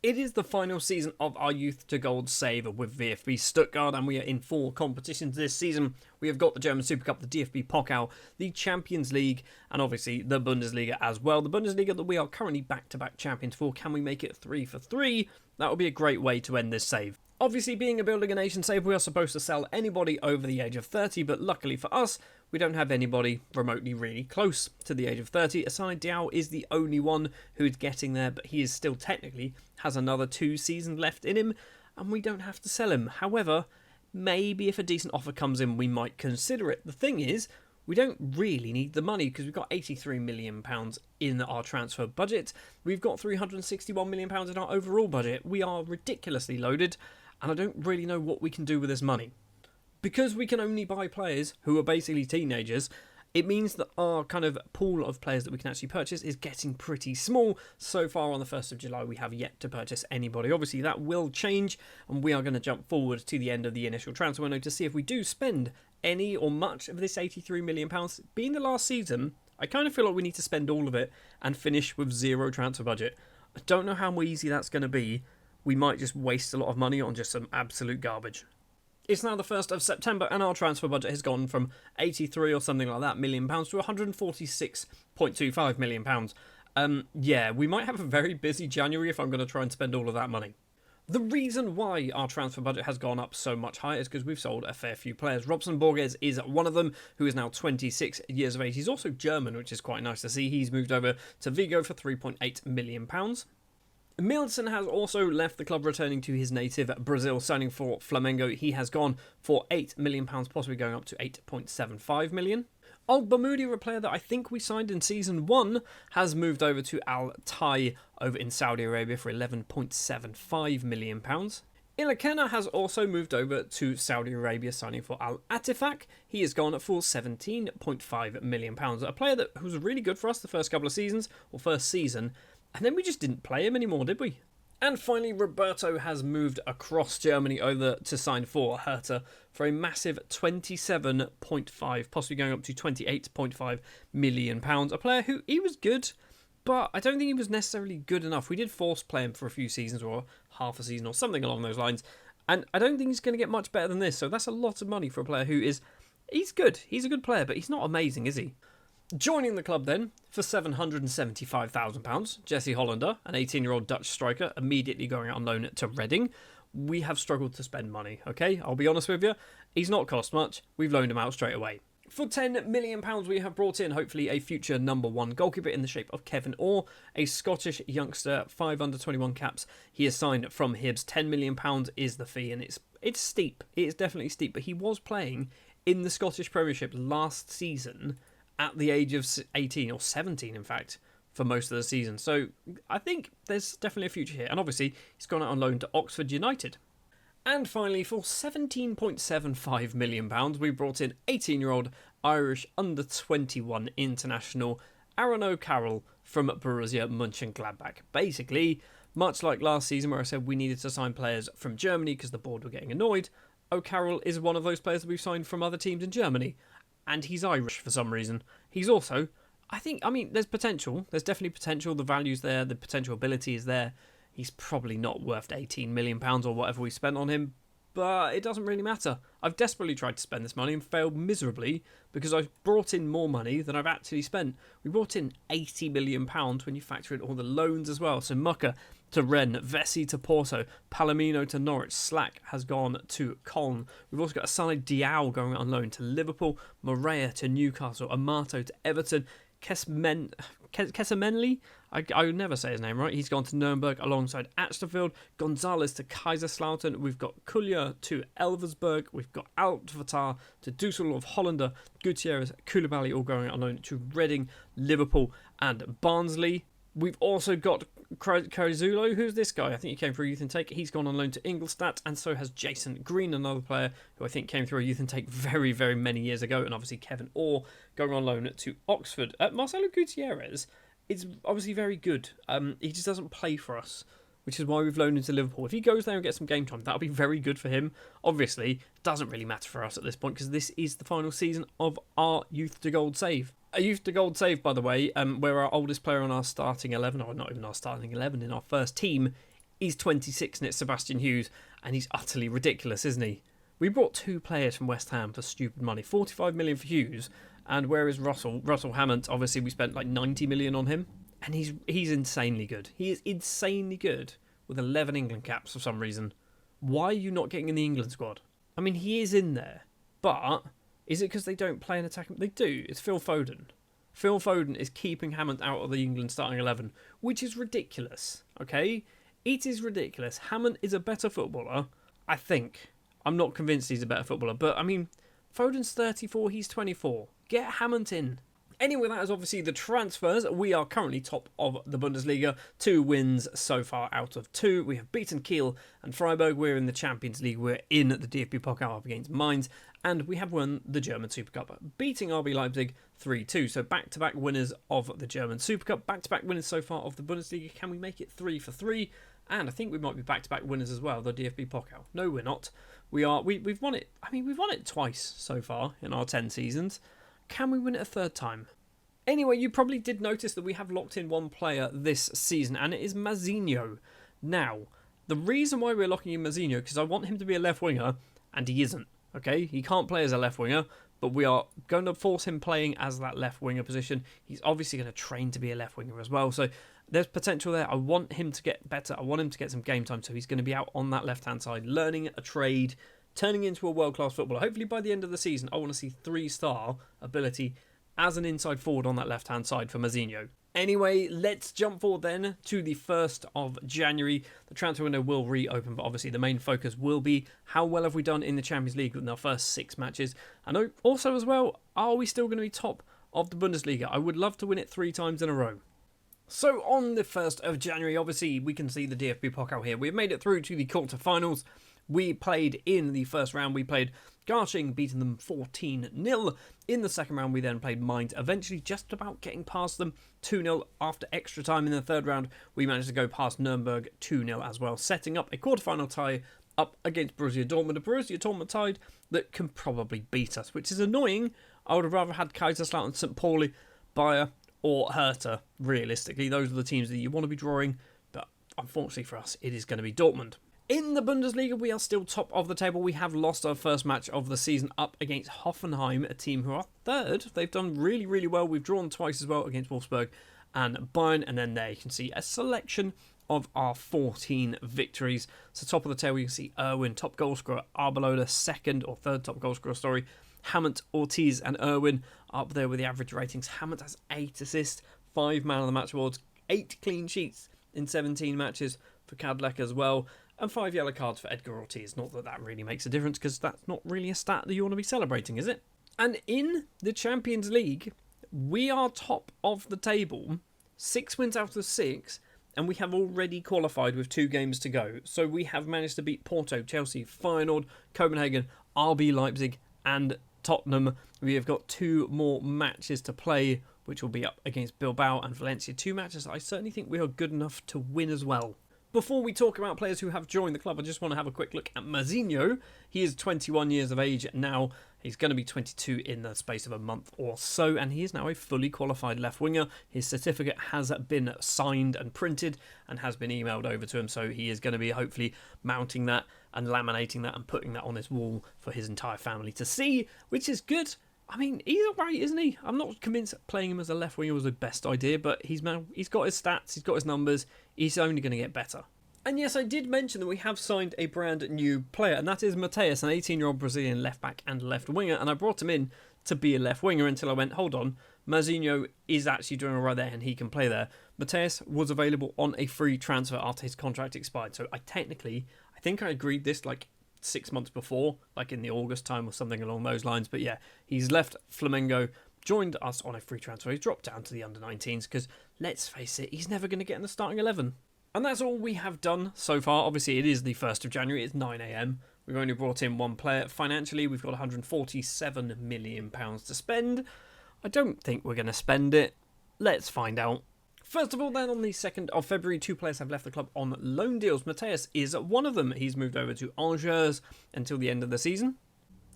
It is the final season of our Youth to Gold save with VfB Stuttgart, and we are in 4 competitions this season. We have got the German Super Cup, the DFB Pokal, the Champions League, and obviously the Bundesliga as well. The Bundesliga that we are currently back-to-back champions for. Can we make it 3 for 3? That would be a great way to end this save. Obviously, being a Building a Nation save, we are supposed to sell anybody over the age of 30, but luckily for us, we don't have anybody remotely really close to the age of 30. Aside Diao is the only one who's getting there, but he is still technically has another 2 seasons left in him, and we don't have to sell him. However, maybe if a decent offer comes in, we might consider it. The thing is, we don't really need the money because we've got £83 million in our transfer budget. We've got £361 million in our overall budget. We are ridiculously loaded, and I don't really know what we can do with this money. Because we can only buy players who are basically teenagers, it means that our kind of pool of players that we can actually purchase is getting pretty small. So far on the 1st of July, we have yet to purchase anybody. Obviously, that will change, and we are going to jump forward to the end of the initial transfer window to see if we do spend any or much of this £83 million. Being the last season, I kind of feel like we need to spend all of it and finish with 0 transfer budget. I don't know how easy that's going to be. We might just waste a lot of money on just some absolute garbage. It's now the 1st of September, and our transfer budget has gone from 83 or something like that million pounds to 146.25 million pounds. Yeah, we might have a very busy January if I'm going to try and spend all of that money. The reason why our transfer budget has gone up so much higher is because we've sold a fair few players. Robson Borges is one of them, who is now 26 years of age. He's also German, which is quite nice to see. He's moved over to Vigo for £3.8 million. Milson has also left the club, returning to his native Brazil, signing for Flamengo. He has gone for £8 million, possibly going up to £8.75 million. Old Bermudia, a player that I think we signed in Season 1, has moved over to Al Tai over in Saudi Arabia for £11.75 million. Ilakena has also moved over to Saudi Arabia, signing for Al Attifaq. He has gone for £17.5 million. A player that was really good for us the first couple of seasons, or first season, and then we just didn't play him anymore, did we? And finally, Roberto has moved across Germany over to sign for Hertha for a massive 27.5, possibly going up to £28.5 million. A player who, he was good, but I don't think he was necessarily good enough. We did force play him for a few seasons, or half a season, or something along those lines, and I don't think he's going to get much better than this, so that's a lot of money for a player who is, he's good. He's a good player, but he's not amazing, is he? Joining the club then, for £775,000, Jesse Hollander, an 18-year-old Dutch striker, immediately going out on loan to Reading. We have struggled to spend money, okay? I'll be honest with you. He's not cost much. We've loaned him out straight away. For £10 million, we have brought in, hopefully, a future number 1 goalkeeper in the shape of Kevin Orr, a Scottish youngster, 5 under 21 caps. He is signed from Hibs. £10 million is the fee, and it's steep. It is definitely steep, but he was playing in the Scottish Premiership last season at the age of 18, or 17 in fact, for most of the season. So I think there's definitely a future here. And obviously, he's gone out on loan to Oxford United. And finally, for £17.75 million, we brought in 18-year-old Irish under-21 international Aaron O'Carroll from Borussia Mönchengladbach. Basically, much like last season where I said we needed to sign players from Germany because the board were getting annoyed, O'Carroll is one of those players that we've signed from other teams in Germany. And he's Irish for some reason. He's also, I mean, there's potential. There's definitely potential. The value's there. The potential ability is there. He's probably not worth £18 million or whatever we spent on him, but it doesn't really matter. I've desperately tried to spend this money and failed miserably because I've brought in more money than I've actually spent. We brought in £80 million when you factor in all the loans as well. So Mucka to Rennes, Vessi to Porto, Palomino to Norwich, Slack has gone to Colne. We've also got Asani Diao going on loan to Liverpool, Morea to Newcastle, Amato to Everton, Kesemenli, I would never say his name right, he's gone to Nuremberg alongside Achterfield, Gonzalez to Kaiserslautern, we've got Kulja to Elversberg, we've got Altvatar to Dusseldorf, Hollander, Gutierrez, Koulibaly all going on loan to Reading, Liverpool and Barnsley. We've also got Carizulo, who's this guy? I think he came through a youth intake. He's gone on loan to Ingolstadt, and so has Jason Green, another player who I think came through a youth intake very, very many years ago, and obviously Kevin Orr going on loan to Oxford. Marcelo Gutierrez is obviously very good. He just doesn't play for us, which is why we've loaned him to Liverpool. If he goes there and gets some game time, that'll be very good for him. Obviously, it doesn't really matter for us at this point because this is the final season of our Youth to Gold save. A Youth to Gold save, by the way, where our oldest player on our starting 11, or not even our starting 11, in our first team, He's 26 and it's Sebastian Hughes, and he's utterly ridiculous, isn't he? We brought 2 players from West Ham for stupid money. 45 million for Hughes, and where is Russell? Russell Hammond, obviously we spent like 90 million on him, and he's insanely good. He is insanely good with 11 England caps for some reason. Why are you not getting in the England squad? I mean, he is in there, but is it because they don't play an attack? They do. It's Phil Foden. Phil Foden is keeping Hammond out of the England starting 11, which is ridiculous, okay? It is ridiculous. Hammond is a better footballer, I think. I'm not convinced he's a better footballer, but I mean, Foden's 34, he's 24. Get Hammond in. Anyway, that is obviously the transfers. We are currently top of the Bundesliga. 2 wins so far out of 2. We have beaten Kiel and Freiburg. We're in the Champions League. We're in the DFB Pokal up against Mainz. And we have won the German Super Cup, beating RB Leipzig 3-2. So back-to-back winners of the German Super Cup. Back-to-back winners so far of the Bundesliga. Can we make it 3 for 3? And I think we might be back-to-back winners as well, the DFB Pokal. No, we're not. We've won it. I mean, we've won it twice so far in our 10 seasons. Can we win it a third time? Anyway, you probably did notice that we have locked in one player this season, and it is Mazinho. Now, the reason why we're locking in Mazinho, because I want him to be a left winger, and he isn't, okay? He can't play as a left winger, but we are going to force him playing as that left winger position. He's obviously going to train to be a left winger as well, so there's potential there. I want him to get better. I want him to get some game time, so he's going to be out on that left-hand side, learning a trade, turning into a world-class footballer. Hopefully by the end of the season, I want to see 3-star ability as an inside forward on that left-hand side for Mazinho. Anyway, let's jump forward then to the 1st of January. The transfer window will reopen, but obviously the main focus will be how well have we done in the Champions League in our first 6 matches. And also as well, are we still going to be top of the Bundesliga? I would love to win it 3 times in a row. So on the 1st of January, obviously we can see the DFB Pokal here. We've made it through to the quarterfinals. We played in the first round. We played Garching, beating them 14-0. In the second round, we then played Mainz, eventually just about getting past them 2-0 after extra time. In the third round, we managed to go past Nuremberg 2-0 as well, setting up a quarterfinal tie up against Borussia Dortmund. A Borussia Dortmund tie that can probably beat us, which is annoying. I would have rather had Kaiserslautern, St. Pauli, Bayer or Hertha. Realistically, those are the teams that you want to be drawing, but unfortunately for us, it is going to be Dortmund. In the Bundesliga, we are still top of the table. We have lost our first match of the season up against Hoffenheim, a team who are third. They've done really, really well. We've drawn twice as well against Wolfsburg and Bayern. And then there you can see a selection of our 14 victories. So top of the table, you can see Irwin, top goal scorer, Arbelola, second or third top goal scorer, Hammond, Ortiz and Irwin up there with the average ratings. Hammond has 8 assists, 5 man of the match awards, 8 clean sheets in 17 matches for Kadlec as well. And 5 yellow cards for Edgar Ortiz. Not that that really makes a difference, because that's not really a stat that you want to be celebrating, is it? And in the Champions League, we are top of the table. 6 wins out of 6, and we have already qualified with 2 games to go. So we have managed to beat Porto, Chelsea, Feyenoord, Copenhagen, RB Leipzig, and Tottenham. We have got 2 more matches to play, which will be up against Bilbao and Valencia. 2 matches I certainly think we are good enough to win as well. Before we talk about players who have joined the club, I just want to have a quick look at Mazinho. He is 21 years of age now. He's going to be 22 in the space of a month or so, and he is now a fully qualified left winger. His certificate has been signed and printed and has been emailed over to him, so he is going to be hopefully mounting that and laminating that and putting that on his wall for his entire family to see, which is good. I mean, he's alright, isn't he? I'm not convinced that playing him as a left winger was the best idea, but he's got his stats, he's got his numbers, he's only going to get better. And yes, I did mention that we have signed a brand new player, and that is Mateus, an 18-year-old Brazilian left back and left winger, and I brought him in to be a left winger until I went, hold on, Mazinho is actually doing alright there and he can play there. Mateus was available on a free transfer after his contract expired, so I think I agreed this like 6 months before, like in the August time or something along those lines. But yeah, he's left Flamengo, joined us on a free transfer. He's dropped down to the under-19s because, let's face it, he's never going to get in the starting 11. And that's all we have done so far. Obviously, it is the 1st of January. It's 9 a.m. We've only brought in 1 player. Financially, we've got £147 million to spend. I don't think we're going to spend it. Let's find out. First of all, then, on the 2nd of February, 2 players have left the club on loan deals. Mateus is one of them. He's moved over to Angers until the end of the season.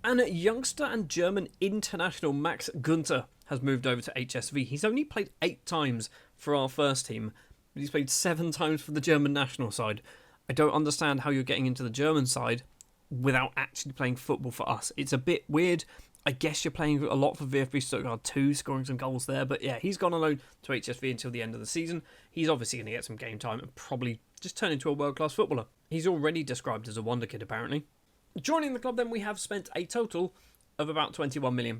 And youngster and German international Max Günther has moved over to HSV. He's only played 8 times for our first team, but he's played 7 times for the German national side. I don't understand how you're getting into the German side without actually playing football for us. It's a bit weird. I guess you're playing a lot for VfB Stuttgart too, scoring some goals there. But yeah, he's gone on loan to HSV until the end of the season. He's obviously going to get some game time and probably just turn into a world-class footballer. He's already described as a wonder kid, apparently. Joining the club then, we have spent a total of about £21 million.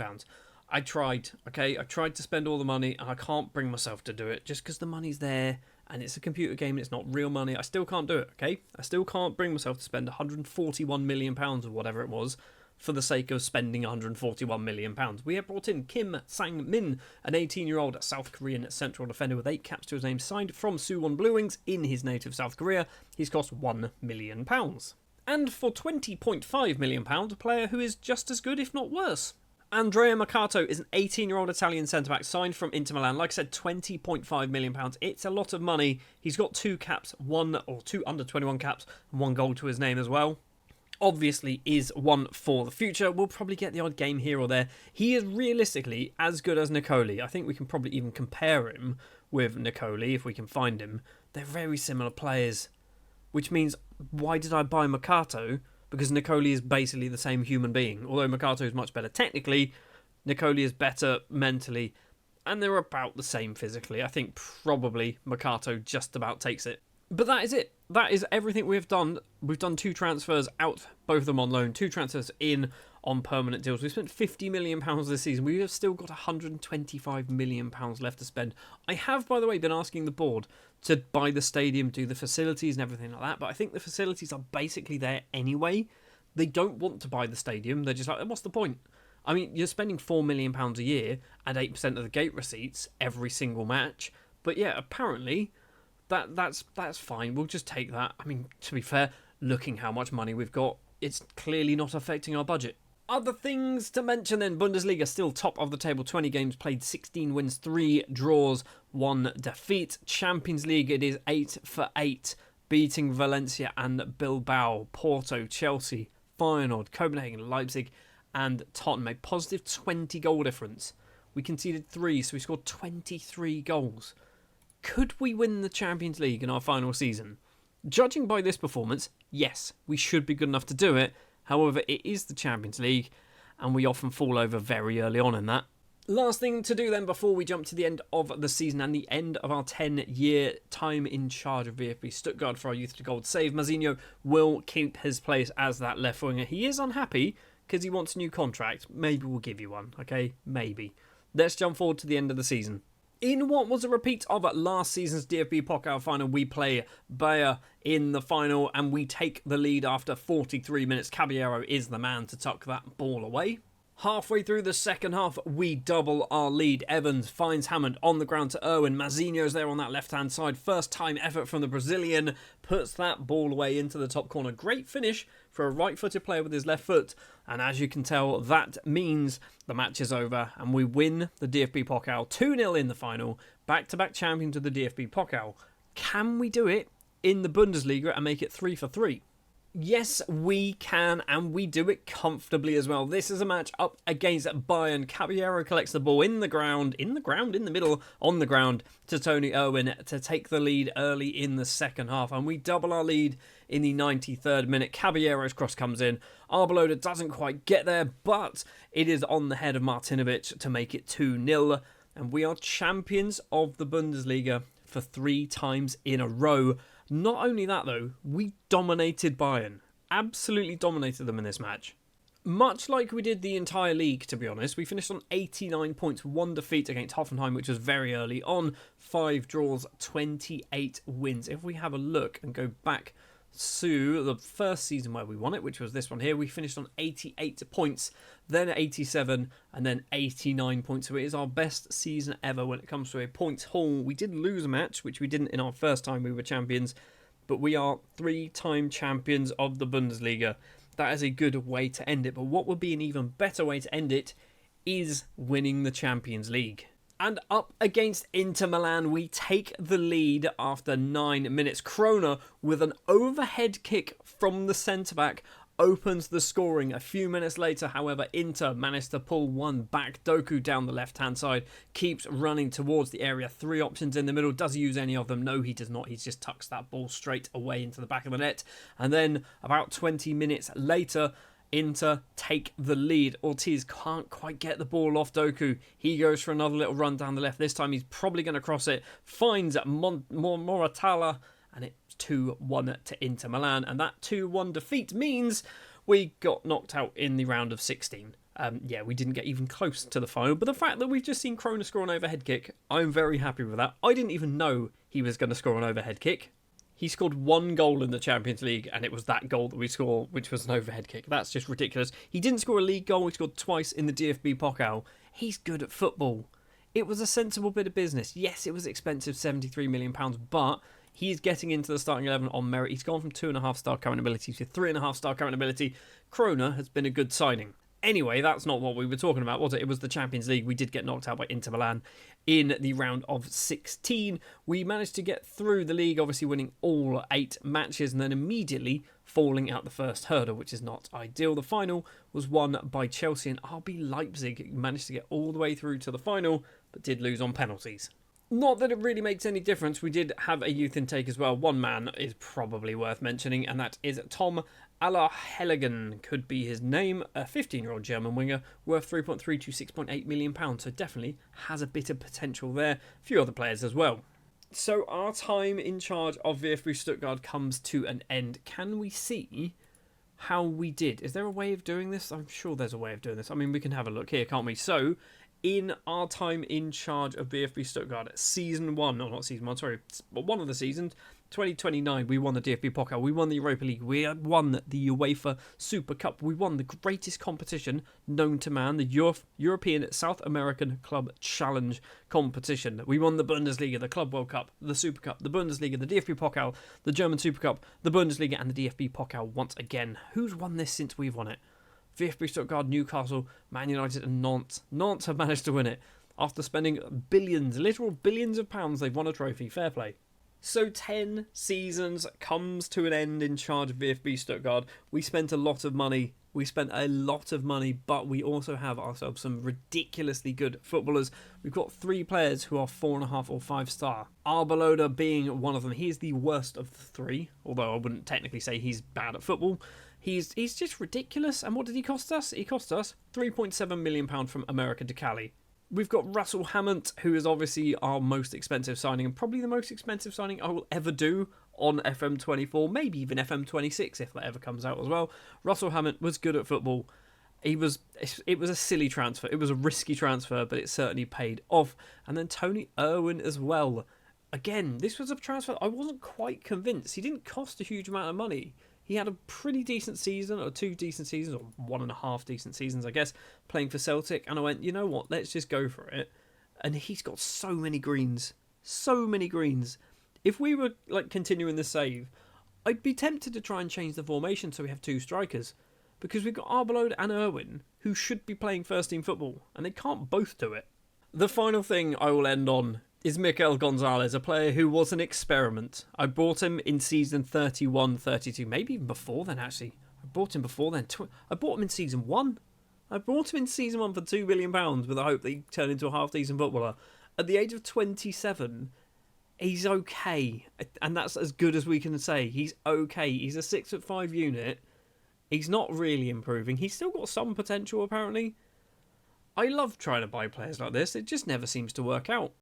I tried to spend all the money and I can't bring myself to do it just because the money's there and it's a computer game and it's not real money. I still can't do it, okay? I still can't bring myself to spend £141 million or whatever it was for the sake of spending £141 million. We have brought in Kim Sang-min, an 18-year-old South Korean central defender with 8 caps to his name, signed from Suwon Blue Wings in his native South Korea. He's cost £1 million. And for £20.5 million, a player who is just as good, if not worse. Andrea Mercato is an 18-year-old Italian centre-back signed from Inter Milan. Like I said, £20.5 million. It's a lot of money. He's got 2 caps, 1 or 2 under-21 caps, and 1 goal to his name as well. Obviously is one for the future. We'll probably get the odd game here or there. He is realistically as good as Nicoli. I think we can probably even compare him with Nicoli if we can find him. They're very similar players, which means why did I buy Mercato? Because Nicoli is basically the same human being. Although Mercato is much better technically, Nicoli is better mentally, and they're about the same physically. I think probably Mercato just about takes it. But that is it. That is everything we've done. We've done 2 transfers out, both of them on loan, 2 transfers in on permanent deals. We've spent £50 million this season. We have still got £125 million left to spend. I have, by the way, been asking the board to buy the stadium, do the facilities and everything like that, but I think the facilities are basically there anyway. They don't want to buy the stadium. They're just like, what's the point? I mean, you're spending £4 million a year and 8% of the gate receipts every single match. But yeah, apparently that's fine. We'll just take that. I mean, to be fair, looking how much money we've got, it's clearly not affecting our budget. Other things to mention then, Bundesliga still top of the table, 20 games played, 16 wins, 3 draws, 1 defeat. Champions League, it is 8 for 8, beating Valencia and Bilbao, Porto, Chelsea, Feyenoord, Copenhagen, Leipzig and Tottenham. A positive 20 goal difference. We conceded 3, so we scored 23 goals. Could we win the Champions League in our final season? Judging by this performance, yes, we should be good enough to do it. However, it is the Champions League, and we often fall over very early on in that. Last thing to do then before we jump to the end of the season and the end of our 10-year time in charge of VfB Stuttgart for our Youth to Gold save, Mazinho will keep his place as that left winger. He is unhappy because he wants a new contract. Maybe we'll give you one, okay? Maybe. Let's jump forward to the end of the season. In what was a repeat of last season's DFB Pokal final, we play Bayer in the final and we take the lead after 43 minutes. Caballero is the man to tuck that ball away. Halfway through the second half, we double our lead. Evans finds Hammond on the ground to Irwin. Mazinho's there on that left-hand side. First time effort from the Brazilian. Puts that ball away into the top corner. Great finish for a right-footed player with his left foot. And as you can tell, that means the match is over and we win the DFB Pokal 2-0 in the final. Back-to-back champions of the DFB Pokal. Can we do it in the Bundesliga and make it 3 for 3? Yes, we can, and we do it comfortably as well. This is a match up against Bayern. Caballero collects the ball in the middle, on the ground, to Tony Irwin to take the lead early in the second half. And we double our lead in the 93rd minute. Caballero's cross comes in. Arbeloa doesn't quite get there, but it is on the head of Martinovic to make it 2-0. And we are champions of the Bundesliga for 3 times in a row. Not only that, though, we dominated Bayern. Absolutely dominated them in this match. Much like we did the entire league, to be honest. We finished on 89 points, 1 defeat against Hoffenheim, which was very early on. 5 draws, 28 wins. If we have a look and go back to the first season where we won it, which was this one here, we finished on 88 points, then 87, and then 89 points. So it is our best season ever when it comes to a points haul. We did lose a match, which we didn't in our first time we were champions, but we are 3-time champions of the Bundesliga. That is a good way to end it, but what would be an even better way to end it is winning the Champions League. And up against Inter Milan, we take the lead after 9 minutes. Kroner with an overhead kick from the centre-back opens the scoring. A few minutes later, however, Inter managed to pull one back. Doku down the left-hand side, keeps running towards the area. 3 options in the middle. Does he use any of them? No, he does not. He just tucks that ball straight away into the back of the net. And then about 20 minutes later, Inter take the lead. Ortiz can't quite get the ball off Doku. He goes for another little run down the left. This time he's probably going to cross it. Finds Moratala, and it's 2-1 to Inter Milan. And that 2-1 defeat means we got knocked out in the round of 16. We didn't get even close to the final. But the fact that we've just seen Kroner score an overhead kick, I'm very happy with that. I didn't even know he was going to score an overhead kick. He scored 1 goal in the Champions League, and it was that goal that we scored, which was an overhead kick. That's just ridiculous. He didn't score a league goal. He scored twice in the DFB Pokal. He's good at football. It was a sensible bit of business. Yes, it was expensive, £73 million, but he's getting into the starting 11 on merit. He's gone from 2.5-star current ability to 3.5-star current ability. Kroner has been a good signing. Anyway, that's not what we were talking about, was it? It was the Champions League. We did get knocked out by Inter Milan in the round of 16. We managed to get through the league, obviously winning all 8 matches and then immediately falling out the first hurdle, which is not ideal. The final was won by Chelsea, and RB Leipzig managed to get all the way through to the final, but did lose on penalties. Not that it really makes any difference. We did have a youth intake as well. One man is probably worth mentioning, and that is Tom Allerhelligen, could be his name, a 15-year-old German winger, worth £3.3 to £6.8 million, so definitely has a bit of potential there. A few other players as well. So our time in charge of VfB Stuttgart comes to an end. Can we see how we did? Is there a way of doing this? I'm sure there's a way of doing this. I mean, we can have a look here, can't we? So, in our time in charge of VfB Stuttgart, season 1, or not season 1, sorry, one of the seasons, 2029, we won the DFB Pokal, we won the Europa League, we won the UEFA Super Cup, we won the greatest competition known to man, the European South American Club Challenge competition. We won the Bundesliga, the Club World Cup, the Super Cup, the Bundesliga, the DFB Pokal, the German Super Cup, the Bundesliga, and the DFB Pokal once again. Who's won this since we've won it? VfB Stuttgart, Newcastle, Man United and Nantes. Nantes have managed to win it. After spending billions, literal billions of pounds, they've won a trophy. Fair play. So 10 seasons comes to an end in charge of VfB Stuttgart. We spent a lot of money. But we also have ourselves some ridiculously good footballers. We've got 3 players who are 4.5 or 5-star. Arbeloda being one of them. He's the worst of the 3, although I wouldn't technically say he's bad at football. He's just ridiculous. And what did he cost us? He cost us £3.7 million from America to Cali. We've got Russell Hammond, who is obviously our most expensive signing, and probably the most expensive signing I will ever do on FM24, maybe even FM26 if that ever comes out as well. Russell Hammond was good at football. It was a silly transfer. It was a risky transfer, but it certainly paid off. And then Tony Irwin as well. Again, this was a transfer I wasn't quite convinced. He didn't cost a huge amount of money. He had a pretty decent season, or 2 decent seasons, or 1.5 decent seasons, I guess, playing for Celtic. And I went, you know what, let's just go for it. And he's got so many greens. So many greens. If we were continuing the save, I'd be tempted to try and change the formation so we have 2 strikers. Because we've got Arbeloda and Irwin, who should be playing first-team football. And they can't both do it. The final thing I will end on is Mikel Gonzalez, a player who was an experiment. I bought him in season 31-32, maybe even before then, actually. I bought him before then. I bought him in season 1. I bought him in season 1 for £2 million with the hope that he'd turn into a half-decent footballer. At the age of 27, he's okay. And that's as good as we can say. He's okay. He's a 6'5" unit. He's not really improving. He's still got some potential, apparently. I love trying to buy players like this. It just never seems to work out.